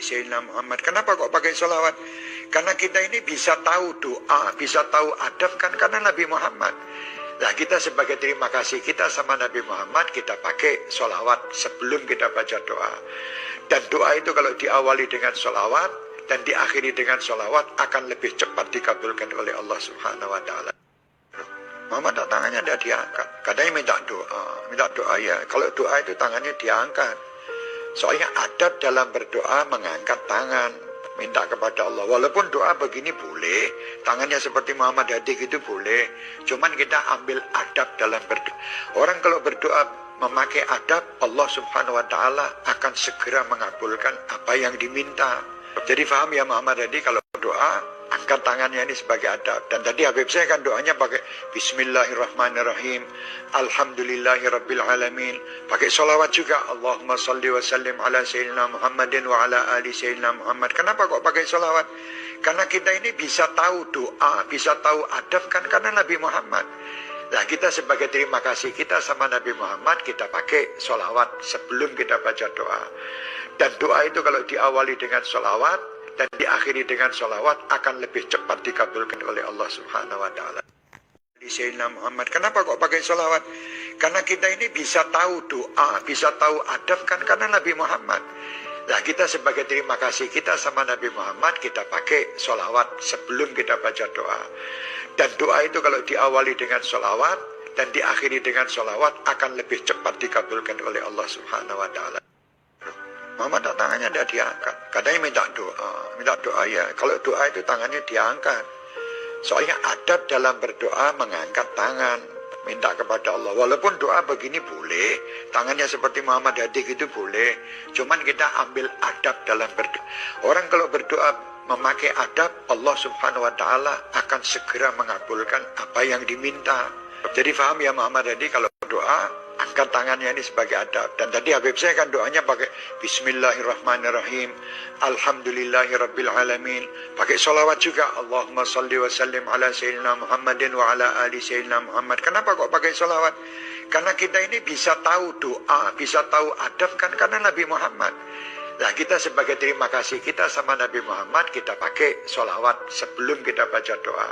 Sayyidina Muhammad. Kenapa kok pakai sholawat? Karena kita ini bisa tahu doa, bisa tahu adab kan karena Nabi Muhammad. Nah, kita sebagai terima kasih kita sama Nabi Muhammad, kita pakai sholawat sebelum kita baca doa. Dan doa itu kalau diawali dengan sholawat dan diakhiri dengan sholawat akan lebih cepat dikabulkan oleh Allah Subhanahu wa Ta'ala. Muhammad tangannya tidak diangkat, katanya minta doa ya. Kalau doa itu tangannya diangkat. Soalnya adab dalam berdoa mengangkat tangan, minta kepada Allah. Walaupun doa begini boleh, tangannya seperti Muhammad Hadi gitu boleh. Cuman kita ambil adab dalam berdoa. Orang kalau berdoa memakai adab, Allah Subhanahu wa Ta'ala akan segera mengabulkan apa yang diminta. Jadi paham ya Muhammad Hadi, kalau doa angkat tangannya ini sebagai adab. Dan tadi Habib saya kan doanya pakai Bismillahirrahmanirrahim, Alhamdulillahirabbil alamin. Pakai sholawat juga, Allahumma salli wa sallim ala Sayyidina Muhammadin wa ala ali Sayyidina Muhammad. Kenapa kok pakai sholawat? Karena kita ini bisa tahu doa, bisa tahu adab kan karena Nabi Muhammad. Nah, kita sebagai terima kasih kita sama Nabi Muhammad, kita pakai sholawat sebelum kita baca doa. Dan doa itu kalau diawali dengan sholawat dan diakhiri dengan sholawat akan lebih cepat dikabulkan oleh Allah Subhanahu wa Ta'ala. Sayyidina Muhammad. Kenapa kok pakai sholawat? Karena kita ini bisa tahu doa, bisa tahu adab kan karena Nabi Muhammad. Nah, kita sebagai terima kasih kita sama Nabi Muhammad, kita pakai sholawat sebelum kita baca doa. Dan doa itu kalau diawali dengan sholawat dan diakhiri dengan sholawat akan lebih cepat dikabulkan oleh Allah Subhanahu wa Ta'ala. Muhammad tangannya tidak diangkat, katanya minta doa ya. Kalau doa itu tangannya diangkat. Soalnya adab dalam berdoa mengangkat tangan, minta kepada Allah. Walaupun doa begini boleh, tangannya seperti Muhammad Hadi gitu boleh. Cuman kita ambil adab dalam berdoa. Orang kalau berdoa memakai adab, Allah Subhanahu wa Ta'ala akan segera mengabulkan apa yang diminta. Jadi paham ya Muhammad Hadi, kalau doa angkat tangannya ini sebagai adab. Dan tadi Habib saya kan doanya pakai Bismillahirrahmanirrahim, Alhamdulillahirabbil alamin. Pakai sholawat juga, Allahumma salli wa sallim ala Sayyidina Muhammadin wa ala ali Sayyidina Muhammad. Kenapa kok pakai sholawat? Karena kita ini bisa tahu doa, bisa tahu adab kan karena Nabi Muhammad. Nah, kita sebagai terima kasih kita sama Nabi Muhammad, kita pakai sholawat sebelum kita baca doa.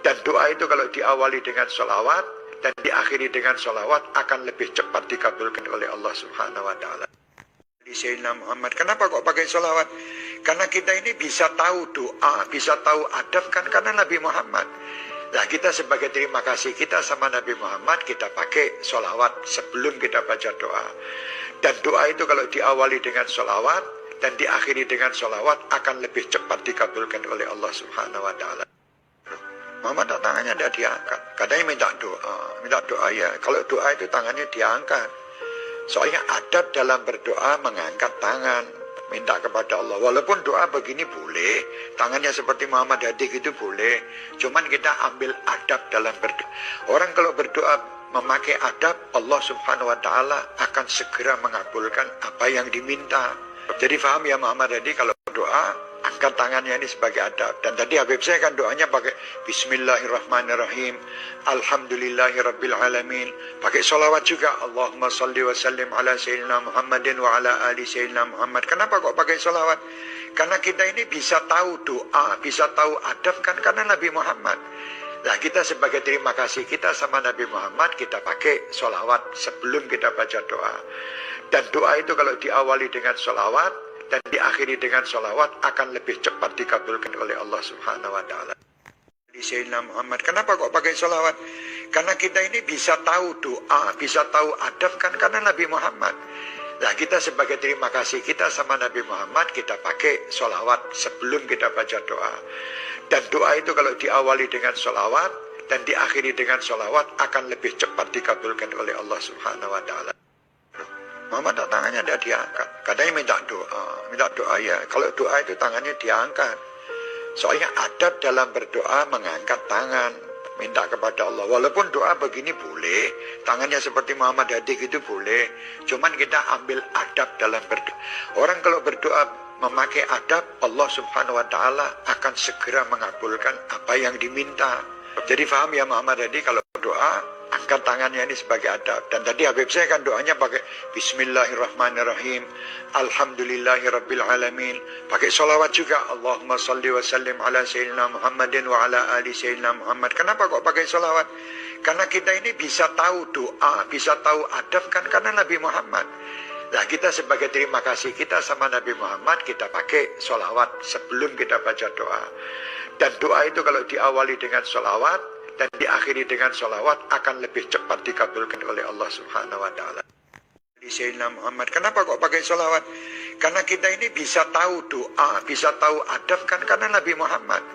Dan doa itu kalau diawali dengan sholawat dan diakhiri dengan sholawat akan lebih cepat dikabulkan oleh Allah Subhanahu wa Ta'ala. Sayyidina Muhammad. Kenapa kok pakai sholawat? Karena kita ini bisa tahu doa, bisa tahu adab kan karena Nabi Muhammad. Nah, kita sebagai terima kasih kita sama Nabi Muhammad, kita pakai sholawat sebelum kita baca doa. Dan doa itu kalau diawali dengan sholawat dan diakhiri dengan sholawat akan lebih cepat dikabulkan oleh Allah Subhanahu wa Ta'ala. Muhammad tangannya tidak diangkat, katanya minta doa ya. Kalau doa itu tangannya diangkat. Soalnya adab dalam berdoa mengangkat tangan, minta kepada Allah. Walaupun doa begini boleh, tangannya seperti Muhammad Hadi gitu boleh. Cuman kita ambil adab dalam berdoa. Orang kalau berdoa memakai adab, Allah Subhanahu wa Ta'ala akan segera mengabulkan apa yang diminta. Jadi paham ya Muhammad Hadi, kalau doa angkat tangannya ini sebagai adab. Dan tadi Habib saya kan doanya pakai Bismillahirrahmanirrahim, Alhamdulillahirabbil alamin. Pakai sholawat juga, Allahumma salli wa sallim ala Sayyidina Muhammadin wa ala ali Sayyidina Muhammad. Kenapa kok pakai sholawat? Karena kita ini bisa tahu doa, bisa tahu adab kan karena Nabi Muhammad. Nah, kita sebagai terima kasih kita sama Nabi Muhammad, kita pakai sholawat sebelum kita baca doa. Dan doa itu kalau diawali dengan sholawat dan diakhiri dengan sholawat akan lebih cepat dikabulkan oleh Allah Subhanahu wa Ta'ala. Sayyidina Muhammad. Kenapa kok pakai sholawat? Karena kita ini bisa tahu doa, bisa tahu adab kan karena Nabi Muhammad. Nah, kita sebagai terima kasih kita sama Nabi Muhammad, kita pakai sholawat sebelum kita baca doa. Dan doa itu kalau diawali dengan sholawat dan diakhiri dengan sholawat akan lebih cepat dikabulkan oleh Allah Subhanahu wa Ta'ala. Muhammad tangannya tidak diangkat, katanya minta doa ya. Kalau doa itu tangannya diangkat. Soalnya adab dalam berdoa mengangkat tangan, minta kepada Allah. Walaupun doa begini boleh, tangannya seperti Muhammad Hadi gitu boleh. Cuman kita ambil adab dalam berdoa. Orang kalau berdoa memakai adab, Allah Subhanahu wa Ta'ala akan segera mengabulkan apa yang diminta. Jadi paham ya Muhammad Hadi, kalau doa, angkat tangannya ini sebagai adab. Dan tadi Habib saya kan doanya pakai Bismillahirrahmanirrahim, Alhamdulillahirabbil alamin. Pakai sholawat juga, Allahumma salli wa sallim ala sayyidina Muhammadin wa ala ali sayyidina Muhammad. Kenapa kok pakai sholawat? Karena kita ini bisa tahu doa, bisa tahu adab kan karena Nabi Muhammad. Nah, kita sebagai terima kasih kita sama Nabi Muhammad, kita pakai sholawat sebelum kita baca doa. Dan doa itu kalau diawali dengan sholawat dan diakhiri dengan sholawat akan lebih cepat dikabulkan oleh Allah Subhanahu wa Ta'ala. Sayyidina Muhammad. Kenapa kok pakai sholawat? Karena kita ini bisa tahu doa, bisa tahu adab kan karena Nabi Muhammad.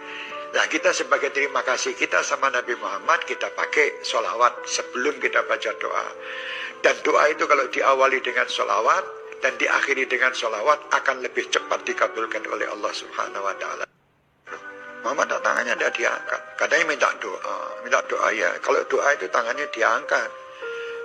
Nah, kita sebagai terima kasih kita sama Nabi Muhammad, kita pakai sholawat sebelum kita baca doa. Dan doa itu kalau diawali dengan sholawat dan diakhiri dengan sholawat akan lebih cepat dikabulkan oleh Allah Subhanahu wa Ta'ala. Muhammad tangannya tidak diangkat. Katanya minta doa ya. Kalau doa itu tangannya diangkat.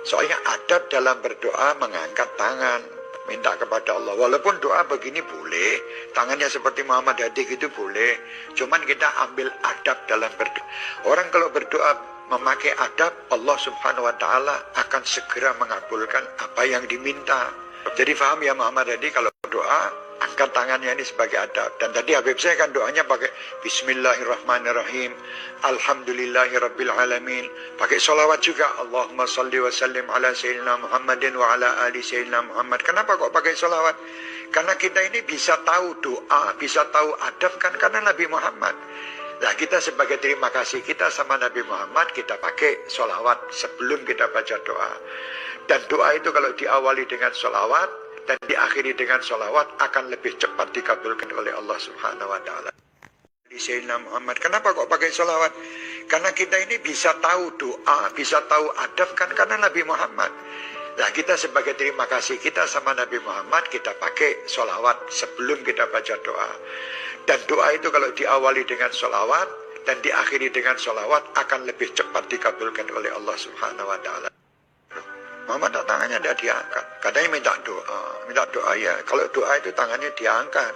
Soalnya adab dalam berdoa mengangkat tangan, minta kepada Allah. Walaupun doa begini boleh, tangannya seperti Muhammad Hadi gitu boleh. Cuman kita ambil adab dalam berdoa. Orang kalau berdoa memakai adab, Allah Subhanahu wa Ta'ala akan segera mengabulkan apa yang diminta. Jadi paham ya Muhammad Hadi, kalau doa angkat tangannya ini sebagai adab. Dan tadi Habib saya kan doanya pakai Bismillahirrahmanirrahim, Alhamdulillahirabbil alamin. Pakai sholawat juga, Allahumma salli wa sallim ala sayyidina Muhammadin wa ala ali sayyidina Muhammad. Kenapa kok pakai sholawat? Karena kita ini bisa tahu doa, bisa tahu adab kan karena Nabi Muhammad. Nah, kita sebagai terima kasih kita sama Nabi Muhammad, kita pakai sholawat sebelum kita baca doa. Dan doa itu kalau diawali dengan sholawat dan diakhiri dengan sholawat akan lebih cepat dikabulkan oleh Allah Subhanahu wa Ta'ala. Sayyidina Muhammad. Kenapa kok pakai sholawat? Karena kita ini bisa tahu doa, bisa tahu adab kan karena Nabi Muhammad. Nah, kita sebagai terima kasih kita sama Nabi Muhammad, kita pakai sholawat sebelum kita baca doa. Dan doa itu kalau diawali dengan sholawat dan diakhiri dengan sholawat akan lebih cepat dikabulkan oleh Allah Subhanahu wa Ta'ala. Muhammad tangannya tidak diangkat. Katanya minta doa ya. Kalau doa itu tangannya diangkat.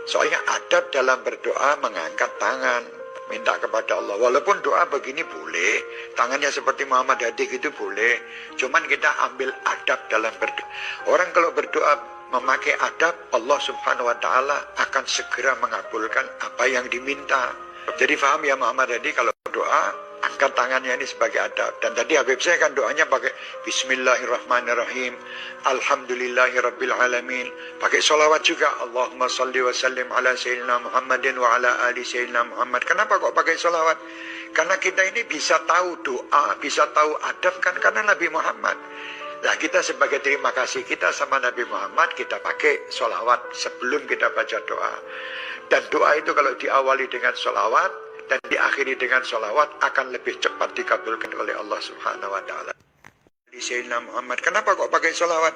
Soalnya adab dalam berdoa mengangkat tangan, minta kepada Allah. Walaupun doa begini boleh, tangannya seperti Muhammad Hadi gitu boleh. Cuman kita ambil adab dalam berdoa. Orang kalau berdoa memakai adab, Allah Subhanahu wa Ta'ala akan segera mengabulkan apa yang diminta. Jadi paham ya Muhammad Hadi, kalau doa angkat tangannya ini sebagai adab. Dan tadi Habib saya kan doanya pakai Bismillahirrahmanirrahim, Alhamdulillahirabbil alamin. Pakai sholawat juga, Allahumma salli wa sallim ala sayyidina Muhammadin wa ala ali sayyidina Muhammad. Kenapa kok pakai sholawat? Karena kita ini bisa tahu doa, bisa tahu adab kan karena Nabi Muhammad. Nah, kita sebagai terima kasih kita sama Nabi Muhammad, kita pakai sholawat sebelum kita baca doa. Dan doa itu kalau diawali dengan sholawat dan diakhiri dengan sholawat akan lebih cepat dikabulkan oleh Allah Subhanahu wa Ta'ala. Sayyidina Muhammad. Kenapa kok pakai sholawat?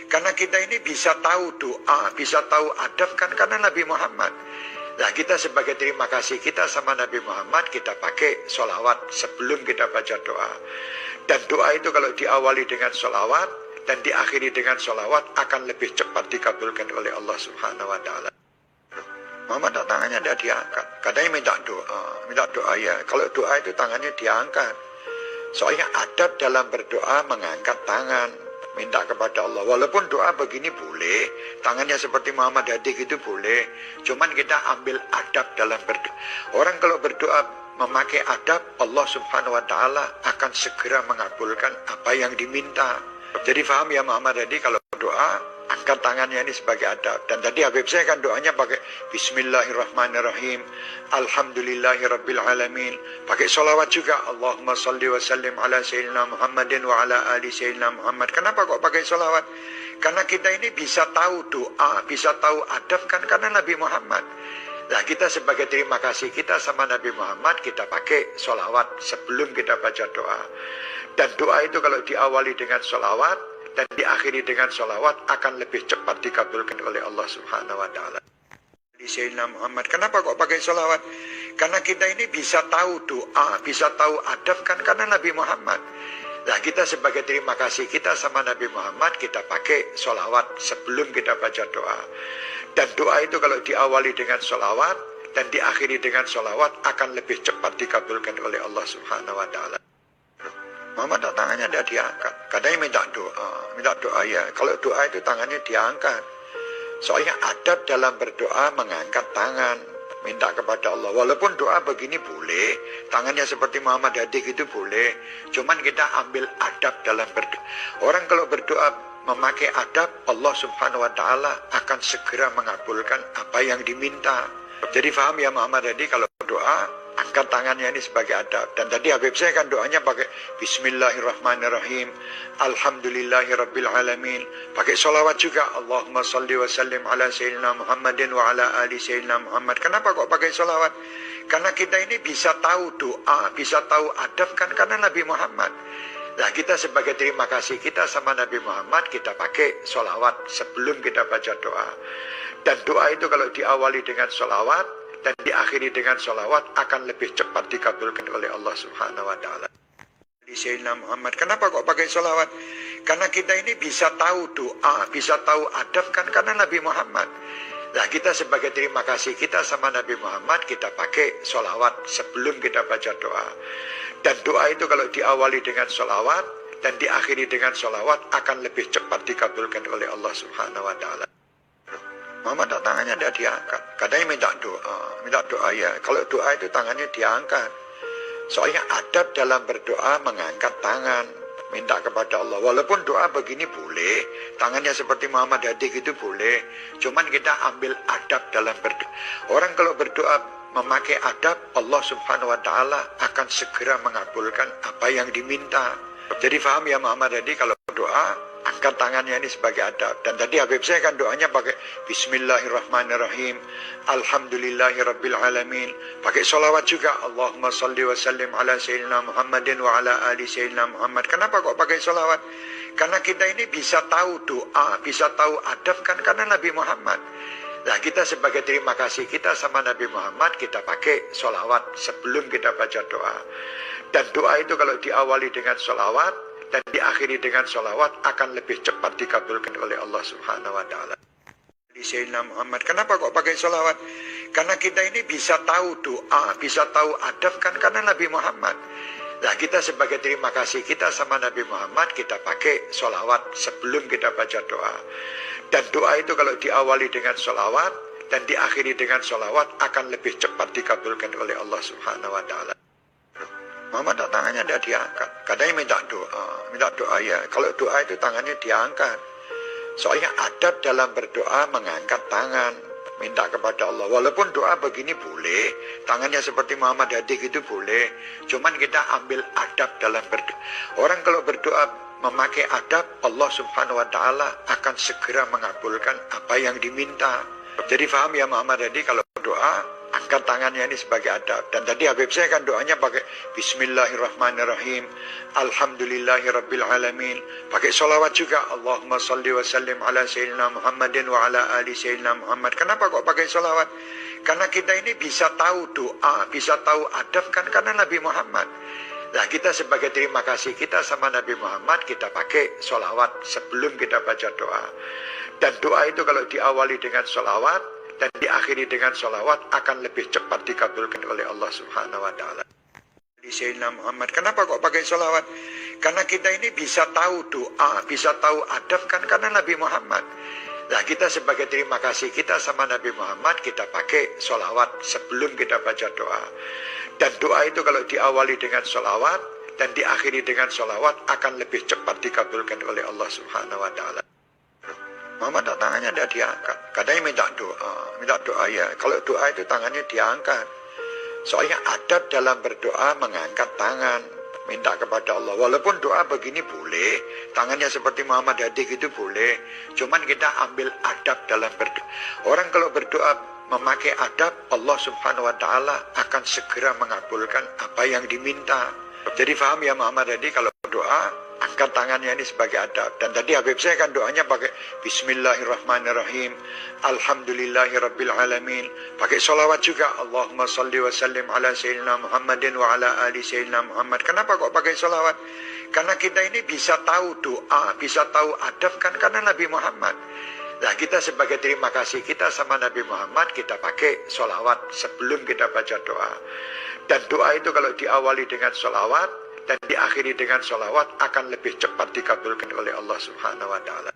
Karena kita ini bisa tahu doa, bisa tahu adab kan karena Nabi Muhammad. Nah, kita sebagai terima kasih kita sama Nabi Muhammad, kita pakai sholawat sebelum kita baca doa. Dan doa itu kalau diawali dengan sholawat dan diakhiri dengan sholawat akan lebih cepat dikabulkan oleh Allah Subhanahu wa Ta'ala. Muhammad tangannya tidak diangkat. Katanya minta doa ya. Kalau doa itu tangannya diangkat. Soalnya adab dalam berdoa mengangkat tangan, minta kepada Allah. Walaupun doa begini boleh, tangannya seperti Muhammad Hadi gitu boleh. Cuman kita ambil adab dalam berdoa. Orang kalau berdoa memakai adab, Allah Subhanahu wa Ta'ala akan segera mengabulkan apa yang diminta. Jadi paham ya Muhammad Hadi, kalau doa angkat tangannya ini sebagai adab. Dan tadi Habib saya kan doanya pakai Bismillahirrahmanirrahim, Alhamdulillahirabbil alamin. Pakai sholawat juga, Allahumma salli wa sallim ala sayyidina Muhammadin wa ala ali sayyidina Muhammad. Kenapa kok pakai sholawat? Karena kita ini bisa tahu doa, bisa tahu adab kan karena Nabi Muhammad. Nah, kita sebagai terima kasih kita sama Nabi Muhammad, kita pakai sholawat sebelum kita baca doa. Dan doa itu kalau diawali dengan sholawat dan diakhiri dengan sholawat akan lebih cepat dikabulkan oleh Allah Subhanahu wa Ta'ala. Sayyidina Muhammad. Kenapa kok pakai sholawat? Karena kita ini bisa tahu doa, bisa tahu adab kan karena Nabi Muhammad. Nah, kita sebagai terima kasih kita sama Nabi Muhammad, kita pakai sholawat sebelum kita baca doa. Dan doa itu kalau diawali dengan sholawat dan diakhiri dengan sholawat akan lebih cepat dikabulkan oleh Allah Subhanahu wa Ta'ala. Muhammad tangannya tidak diangkat. Katanya minta doa ya. Kalau doa itu tangannya diangkat. Soalnya adab dalam berdoa mengangkat tangan, minta kepada Allah. Walaupun doa begini boleh, tangannya seperti Muhammad Hadi gitu boleh. Cuman kita ambil adab dalam berdoa. Orang kalau berdoa memakai adab, Allah Subhanahu wa Ta'ala akan segera mengabulkan apa yang diminta. Jadi paham ya Muhammad Hadi, kalau doa angkat tangannya ini sebagai adab. Dan tadi Habib saya kan doanya pakai Bismillahirrahmanirrahim, Alhamdulillahirabbil alamin. Pakai sholawat juga, Allahumma salli wa sallim ala sayyidina Muhammadin wa ala ali sayyidina Muhammad. Kenapa kok pakai sholawat? Karena kita ini bisa tahu doa, bisa tahu adab kan karena Nabi Muhammad. Nah kita sebagai terima kasih kita sama Nabi Muhammad, kita pakai sholawat sebelum kita baca doa. Dan doa itu kalau diawali dengan sholawat dan diakhiri dengan sholawat akan lebih cepat dikabulkan oleh Allah Subhanahu wa Ta'ala. Sayyidina Muhammad. Kenapa kok pakai sholawat? Karena kita ini bisa tahu doa, bisa tahu adab kan karena Nabi Muhammad. Nah kita sebagai terima kasih kita sama Nabi Muhammad, kita pakai sholawat sebelum kita baca doa. Dan doa itu kalau diawali dengan sholawat dan diakhiri dengan sholawat akan lebih cepat dikabulkan oleh Allah Subhanahu wa Ta'ala. Muhammad tangannya tidak diangkat. Katanya minta doa ya. Kalau doa itu tangannya diangkat. Soalnya adab dalam berdoa mengangkat tangan, minta kepada Allah. Walaupun doa begini boleh, tangannya seperti Muhammad Hadi gitu boleh. Cuman kita ambil adab dalam berdoa. Orang kalau berdoa memakai adab, Allah Subhanahu wa Ta'ala akan segera mengabulkan apa yang diminta. Jadi paham ya Muhammad Hadi, kalau doa angkat tangannya ini sebagai adab. Dan tadi Habib saya kan doanya pakai Bismillahirrahmanirrahim, Alhamdulillahirabbil alamin. Pakai sholawat juga, Allahumma salli wa sallim ala sayyidina Muhammadin wa ala ali sayyidina Muhammad. Kenapa kok pakai sholawat? Karena kita ini bisa tahu doa, bisa tahu adab kan karena Nabi Muhammad. Nah kita sebagai terima kasih kita sama Nabi Muhammad, kita pakai sholawat sebelum kita baca doa. Dan doa itu kalau diawali dengan sholawat dan diakhiri dengan sholawat akan lebih cepat dikabulkan oleh Allah Subhanahu wa Ta'ala. Sayyidina Muhammad. Kenapa kok pakai sholawat? Karena kita ini bisa tahu doa, bisa tahu adab kan karena Nabi Muhammad. Nah kita sebagai terima kasih kita sama Nabi Muhammad, kita pakai sholawat sebelum kita baca doa. Dan doa itu kalau diawali dengan sholawat dan diakhiri dengan sholawat akan lebih cepat dikabulkan oleh Allah Subhanahu wa Ta'ala. Muhammad tangannya tidak diangkat. Katanya minta doa ya. Kalau doa itu tangannya diangkat. Soalnya adab dalam berdoa mengangkat tangan, minta kepada Allah. Walaupun doa begini boleh, tangannya seperti Muhammad Hadi gitu boleh. Cuman kita ambil adab dalam berdoa. Orang kalau berdoa memakai adab, Allah Subhanahu wa Ta'ala akan segera mengabulkan apa yang diminta. Jadi paham ya Muhammad Hadi, kalau doa angkat tangannya ini sebagai adab. Dan tadi Habib saya kan doanya pakai Bismillahirrahmanirrahim, Alhamdulillahirabbil alamin. Pakai sholawat juga, Allahumma salli wa sallim ala sayyidina Muhammadin wa ala ali sayyidina Muhammad. Kenapa kok pakai sholawat? Karena kita ini bisa tahu doa, bisa tahu adab kan karena Nabi Muhammad. Nah kita sebagai terima kasih kita sama Nabi Muhammad, kita pakai sholawat sebelum kita baca doa. Dan doa itu kalau diawali dengan sholawat dan diakhiri dengan sholawat akan lebih cepat dikabulkan oleh Allah Subhanahu wa Ta'ala. Sayyidina Muhammad. Kenapa kok pakai sholawat? Karena kita ini bisa tahu doa, bisa tahu adab kan karena Nabi Muhammad. Nah kita sebagai terima kasih kita sama Nabi Muhammad, kita pakai sholawat sebelum kita baca doa. Dan doa itu kalau diawali dengan sholawat dan diakhiri dengan sholawat akan lebih cepat dikabulkan oleh Allah Subhanahu wa Ta'ala. Muhammad tangannya tidak diangkat. Katanya minta doa ya. Kalau doa itu tangannya diangkat. Soalnya adab dalam berdoa mengangkat tangan, minta kepada Allah. Walaupun doa begini boleh, tangannya seperti Muhammad Hadi gitu boleh. Cuman kita ambil adab dalam berdoa. Orang kalau berdoa memakai adab, Allah Subhanahu wa Ta'ala akan segera mengabulkan apa yang diminta. Jadi paham ya Muhammad Hadi, kalau doa angkat tangannya ini sebagai adab. Dan tadi Habib saya kan doanya pakai Bismillahirrahmanirrahim, Alhamdulillahirabbil alamin. Pakai sholawat juga, Allahumma salli wa sallim ala sayyidina Muhammadin wa ala ali sayyidina Muhammad. Kenapa kok pakai sholawat? Karena kita ini bisa tahu doa, bisa tahu adab kan karena Nabi Muhammad. Nah kita sebagai terima kasih kita sama Nabi Muhammad, kita pakai sholawat sebelum kita baca doa. Dan doa itu kalau diawali dengan sholawat dan diakhiri dengan sholawat akan lebih cepat dikabulkan oleh Allah Subhanahu wa Ta'ala.